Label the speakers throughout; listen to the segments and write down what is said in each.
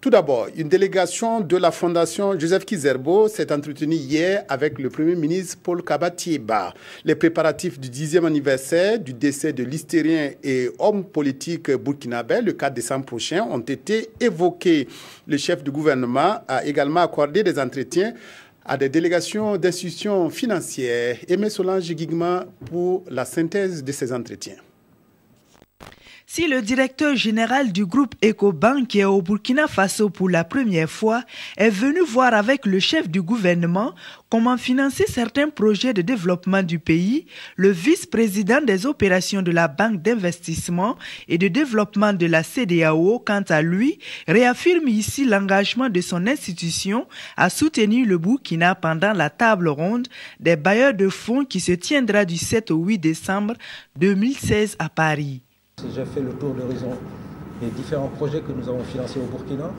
Speaker 1: Tout d'abord, une délégation de la Fondation Joseph Kizerbo s'est entretenue hier avec le Premier ministre Paul Kabatieba. Les préparatifs du 10e anniversaire du décès de l'hystérien et homme politique burkinabé le 4 décembre prochain ont été évoqués. Le chef du gouvernement a également accordé des entretiens à des délégations d'institutions financières. Aimé Solange Guigma pour la synthèse de ces entretiens.
Speaker 2: Si le directeur général du groupe Ecobank, qui est au Burkina Faso pour la première fois, est venu voir avec le chef du gouvernement comment financer certains projets de développement du pays, le vice-président des opérations de la Banque d'investissement et de développement de la CEDEAO, quant à lui, réaffirme ici l'engagement de son institution à soutenir le Burkina pendant la table ronde des bailleurs de fonds qui se tiendra du 7 au 8 décembre 2016 à Paris.
Speaker 3: J'ai fait le tour d'horizon des différents projets que nous avons financés au Burkina,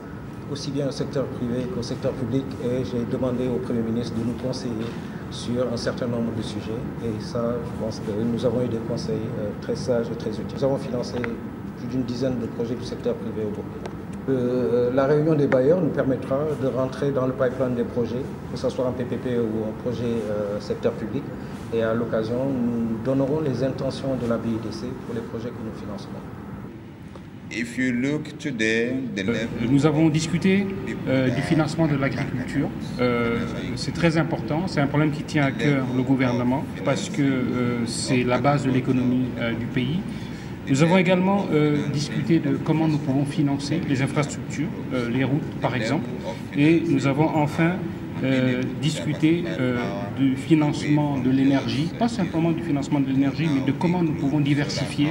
Speaker 3: aussi bien au secteur privé qu'au secteur public, et j'ai demandé au Premier ministre de nous conseiller sur un certain nombre de sujets. Et ça, je pense que nous avons eu des conseils très sages et très utiles. Nous avons financé plus d'une dizaine de projets du secteur privé au Burkina. La réunion des bailleurs nous permettra de rentrer dans le pipeline des projets, que ce soit en PPP ou en projet secteur public. Et à l'occasion, nous donnerons les intentions de la BIDC pour les projets que nous financerons.
Speaker 4: Nous avons discuté du financement de l'agriculture. C'est très important, c'est un problème qui tient à cœur le gouvernement parce que c'est la base de l'économie du pays. Nous avons également discuté de comment nous pouvons financer les infrastructures, les routes par exemple, et nous avons enfin discuter du financement de l'énergie, pas simplement du financement de l'énergie, mais de comment nous pouvons diversifier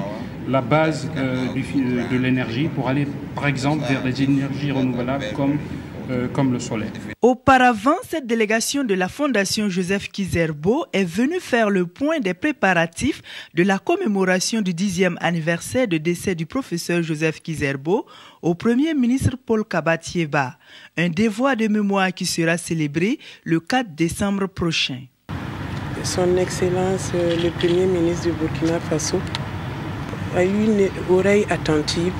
Speaker 4: la base de l'énergie pour aller, par exemple, vers des énergies renouvelables comme le soleil.
Speaker 2: Auparavant, cette délégation de la Fondation Joseph Kizerbo est venue faire le point des préparatifs de la commémoration du 10e anniversaire de décès du professeur Joseph Kizerbo au Premier ministre Paul Kabatieba, un devoir de mémoire qui sera célébré le 4 décembre prochain.
Speaker 5: Son Excellence, le Premier ministre du Burkina Faso, a eu une oreille attentive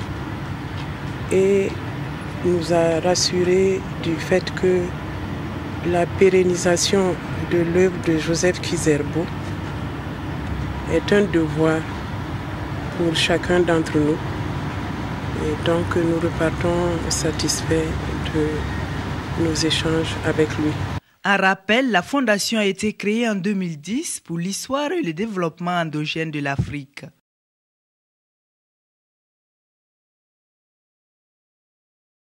Speaker 5: et nous a rassuré du fait que la pérennisation de l'œuvre de Joseph Kizerbo est un devoir pour chacun d'entre nous. Et donc nous repartons satisfaits de nos échanges avec lui.
Speaker 2: En rappel, la fondation a été créée en 2010 pour l'histoire et le développement endogène de l'Afrique.